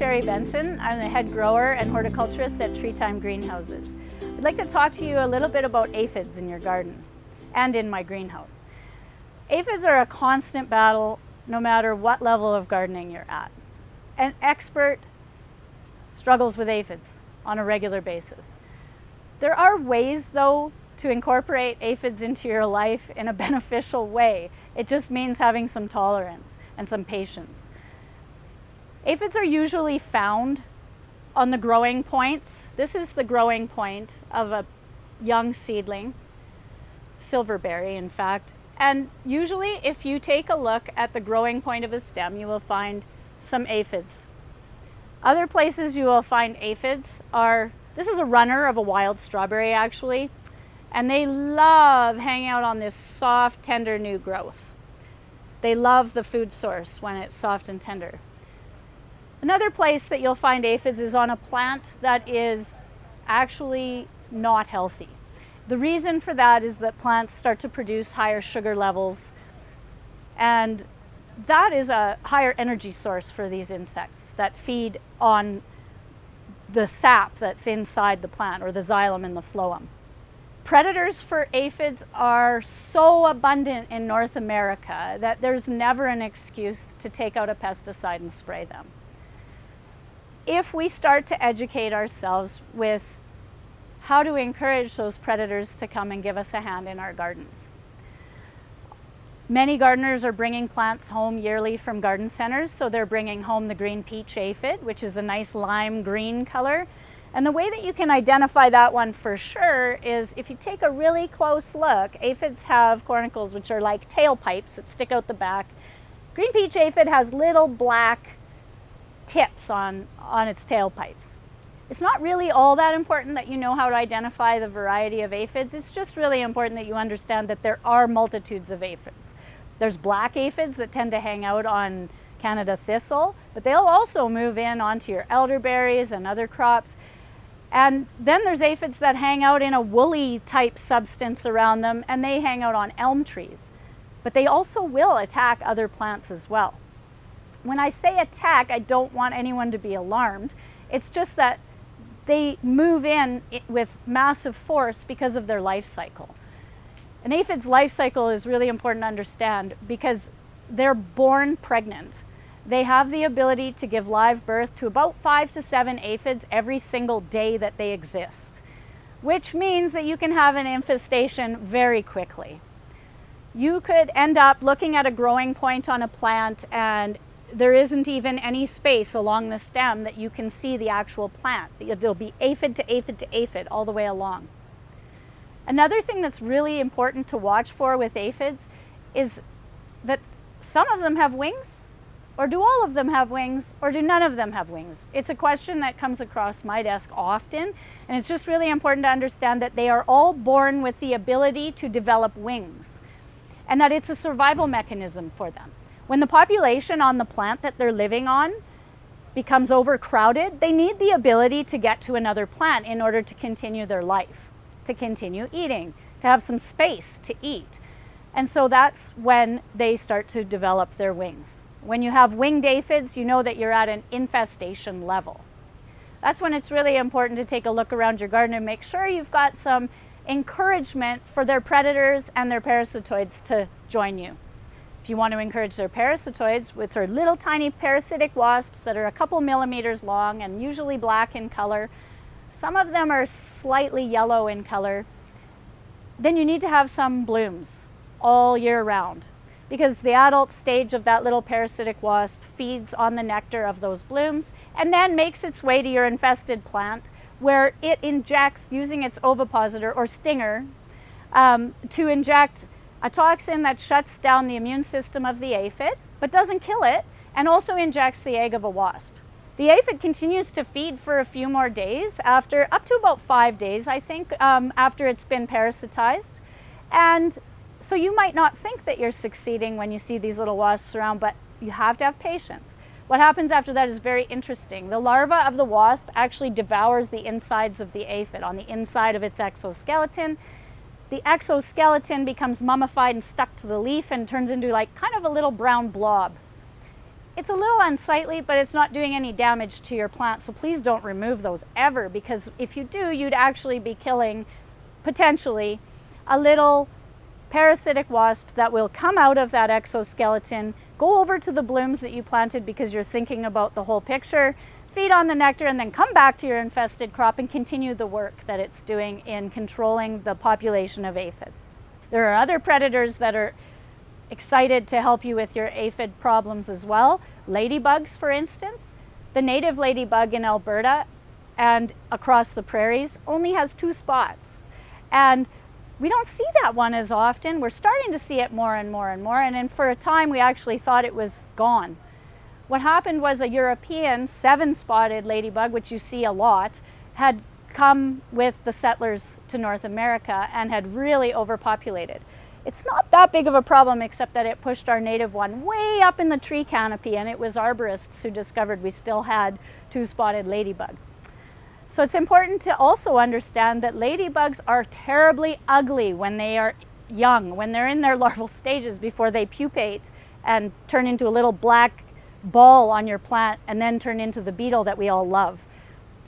Sherrie Benson. I'm the head grower and horticulturist at Treetime greenhouses. I'd like to talk to you a little bit about aphids in your garden and in my greenhouse. Aphids are a constant battle no matter what level of gardening you're at. An expert struggles with aphids on a regular basis. There are ways, though, to incorporate aphids into your life in a beneficial way. It just means having some tolerance and some patience. Aphids are usually found on the growing points. This is the growing point of a young seedling, silverberry in fact. And usually if you take a look at the growing point of a stem, you will find some aphids. Other places you will find aphids are, this is a runner of a wild strawberry actually, and they love hanging out on this soft, tender new growth. They love the food source when it's soft and tender. Another place that you'll find aphids is on a plant that is actually not healthy. The reason for that is that plants start to produce higher sugar levels, and that is a higher energy source for these insects that feed on the sap that's inside the plant, or the xylem and the phloem. Predators for aphids are so abundant in North America that there's never an excuse to take out a pesticide and spray them. If we start to educate ourselves with how to encourage those predators to come and give us a hand in our gardens. Many gardeners are bringing plants home yearly from garden centers, so they're bringing home the green peach aphid, which is a nice lime green color. And the way that you can identify that one for sure is if you take a really close look, aphids have cornicles which are like tailpipes that stick out the back. Green peach aphid has little black tips on its tailpipes. It's not really all that important that you know how to identify the variety of aphids. It's just really important that you understand that there are multitudes of aphids. There's black aphids that tend to hang out on Canada thistle, but they'll also move in onto your elderberries and other crops. And then there's aphids that hang out in a woolly type substance around them, and they hang out on elm trees. But they also will attack other plants as well. When I say attack, I don't want anyone to be alarmed. It's just that they move in with massive force because of their life cycle. An aphid's life cycle is really important to understand because they're born pregnant. They have the ability to give live birth to about 5 to 7 aphids every single day that they exist, which means that you can have an infestation very quickly. You could end up looking at a growing point on a plant and there isn't even any space along the stem that you can see the actual plant. There'll be aphid to aphid to aphid all the way along. Another thing that's really important to watch for with aphids is that some of them have wings, or do all of them have wings, or do none of them have wings? It's a question that comes across my desk often, and it's just really important to understand that they are all born with the ability to develop wings, and that it's a survival mechanism for them. When the population on the plant that they're living on becomes overcrowded, they need the ability to get to another plant in order to continue their life, to continue eating, to have some space to eat. And so that's when they start to develop their wings. When you have winged aphids, you know that you're at an infestation level. That's when it's really important to take a look around your garden and make sure you've got some encouragement for their predators and their parasitoids to join you. If you want to encourage their parasitoids, which are little tiny parasitic wasps that are a couple millimeters long and usually black in color, some of them are slightly yellow in color, then you need to have some blooms all year round, because the adult stage of that little parasitic wasp feeds on the nectar of those blooms and then makes its way to your infested plant, where it injects, using its ovipositor or stinger, to inject a toxin that shuts down the immune system of the aphid, but doesn't kill it, and also injects the egg of a wasp. The aphid continues to feed for a few more days, up to about 5 days, I think, after it's been parasitized. And so you might not think that you're succeeding when you see these little wasps around, but you have to have patience. What happens after that is very interesting. The larva of the wasp actually devours the insides of the aphid on the inside of its exoskeleton. The exoskeleton becomes mummified and stuck to the leaf and turns into like kind of a little brown blob. It's a little unsightly, but it's not doing any damage to your plant, so please don't remove those ever, because if you do, you'd actually be killing, potentially, a little parasitic wasp that will come out of that exoskeleton, go over to the blooms that you planted because you're thinking about the whole picture, feed on the nectar, and then come back to your infested crop and continue the work that it's doing in controlling the population of aphids. There are other predators that are excited to help you with your aphid problems as well. Ladybugs, for instance. The native ladybug in Alberta and across the prairies only has 2 spots. And we don't see that one as often. We're starting to see it more and more and more. And then for a time, we actually thought it was gone. What happened was a European 7-spotted ladybug, which you see a lot, had come with the settlers to North America and had really overpopulated. It's not that big of a problem, except that it pushed our native one way up in the tree canopy, and it was arborists who discovered we still had 2-spotted ladybug. So it's important to also understand that ladybugs are terribly ugly when they are young, when they're in their larval stages before they pupate and turn into a little black ball on your plant and then turn into the beetle that we all love.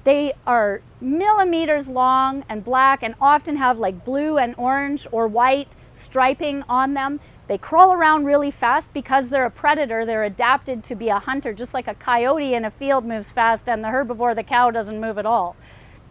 They are millimeters long and black and often have like blue and orange or white striping on them. They crawl around really fast because they're a predator. They're adapted to be a hunter, just like a coyote in a field moves fast and the herbivore, the cow, doesn't move at all.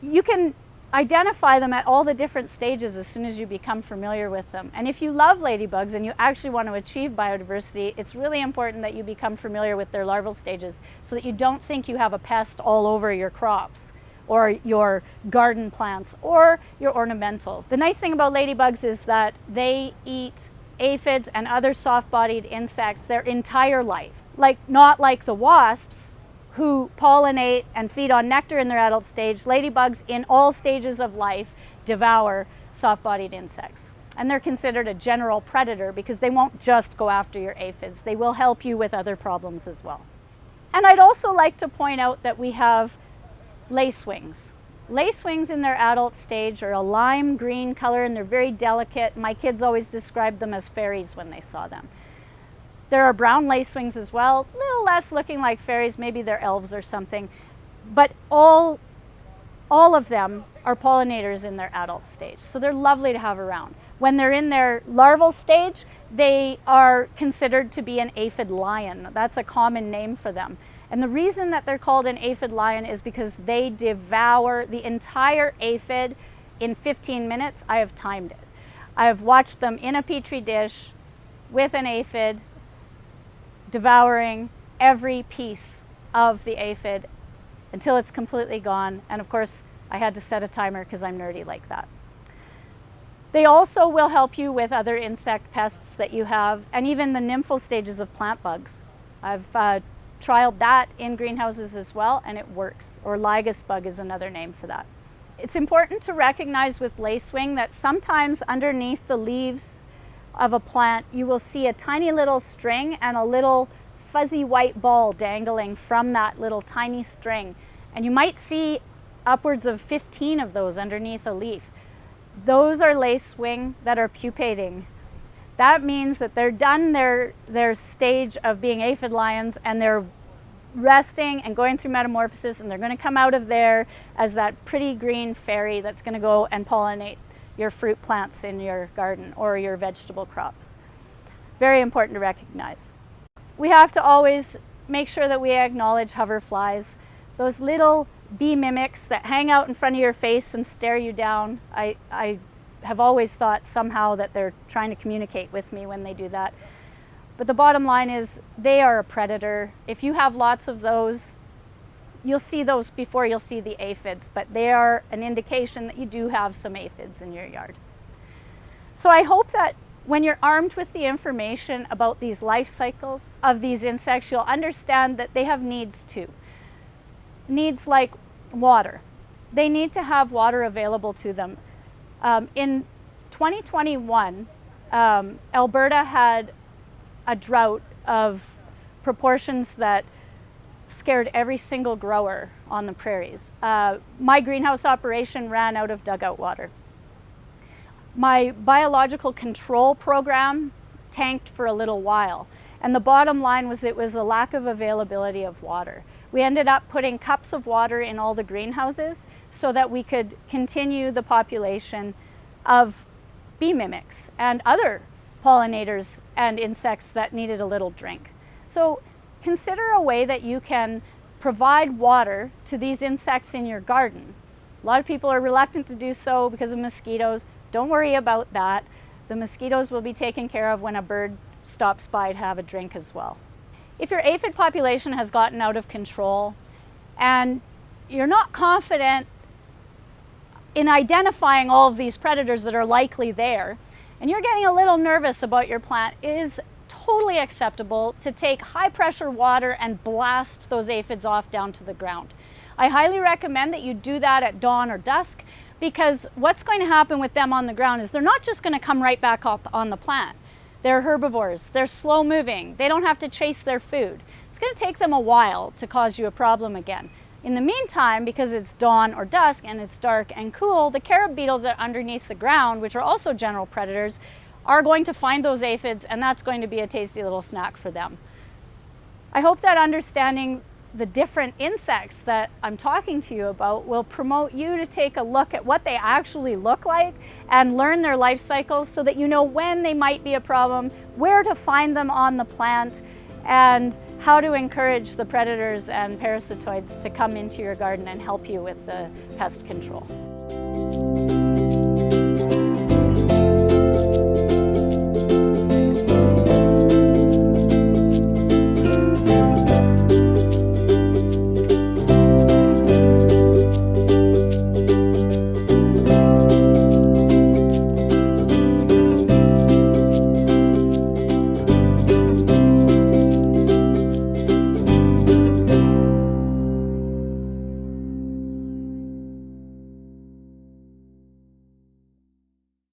You can identify them at all the different stages as soon as you become familiar with them. And if you love ladybugs and you actually want to achieve biodiversity, it's really important that you become familiar with their larval stages so that you don't think you have a pest all over your crops or your garden plants, or your ornamentals. The nice thing about ladybugs is that they eat aphids and other soft-bodied insects their entire life. Not like the wasps, who pollinate and feed on nectar in their adult stage. Ladybugs in all stages of life devour soft-bodied insects. And they're considered a general predator because they won't just go after your aphids. They will help you with other problems as well. And I'd also like to point out that we have lacewings. Lacewings in their adult stage are a lime green color and they're very delicate. My kids always described them as fairies when they saw them. There are brown lacewings as well, a little less looking like fairies, maybe they're elves or something. But all of them are pollinators in their adult stage, so they're lovely to have around. When they're in their larval stage, they are considered to be an aphid lion. That's a common name for them. And the reason that they're called an aphid lion is because they devour the entire aphid in 15 minutes. I have timed it. I have watched them in a petri dish with an aphid devouring every piece of the aphid until it's completely gone. And of course, I had to set a timer because I'm nerdy like that. They also will help you with other insect pests that you have, and even the nymphal stages of plant bugs. I've trialed that in greenhouses as well, and it works. Or lygus bug is another name for that. It's important to recognize with lacewing that sometimes underneath the leaves of a plant, you will see a tiny little string and a little fuzzy white ball dangling from that little tiny string. And you might see upwards of 15 of those underneath a leaf. Those are lacewing that are pupating. That means that they're done their stage of being aphid lions and they're resting and going through metamorphosis, and they're going to come out of there as that pretty green fairy that's going to go and pollinate your fruit plants in your garden or your vegetable crops. Very important to recognize. We have to always make sure that we acknowledge hoverflies, those little bee mimics that hang out in front of your face and stare you down. I have always thought somehow that they're trying to communicate with me when they do that. But the bottom line is they are a predator. If you have lots of those, you'll see those before you'll see the aphids, but they are an indication that you do have some aphids in your yard. So I hope that when you're armed with the information about these life cycles of these insects, you'll understand that they have needs too. Needs like water. They need to have water available to them. In 2021, Alberta had a drought of proportions that scared every single grower on the prairies. My greenhouse operation ran out of dugout water. My biological control program tanked for a little while. And the bottom line was it was a lack of availability of water. We ended up putting cups of water in all the greenhouses so that we could continue the population of bee mimics and other pollinators and insects that needed a little drink. So consider a way that you can provide water to these insects in your garden. A lot of people are reluctant to do so because of mosquitoes. Don't worry about that. The mosquitoes will be taken care of when a bird stops by to have a drink as well. If your aphid population has gotten out of control and you're not confident in identifying all of these predators that are likely there, and you're getting a little nervous about your plant, it is totally acceptable to take high pressure water and blast those aphids off down to the ground. I highly recommend that you do that at dawn or dusk, because what's going to happen with them on the ground is they're not just going to come right back up on the plant. They're herbivores, they're slow moving, they don't have to chase their food. It's going to take them a while to cause you a problem again. In the meantime, because it's dawn or dusk and it's dark and cool, the carob beetles that are underneath the ground, which are also general predators, are going to find those aphids, and that's going to be a tasty little snack for them. I hope that understanding the different insects that I'm talking to you about will promote you to take a look at what they actually look like and learn their life cycles so that you know when they might be a problem, where to find them on the plant, and how to encourage the predators and parasitoids to come into your garden and help you with the pest control.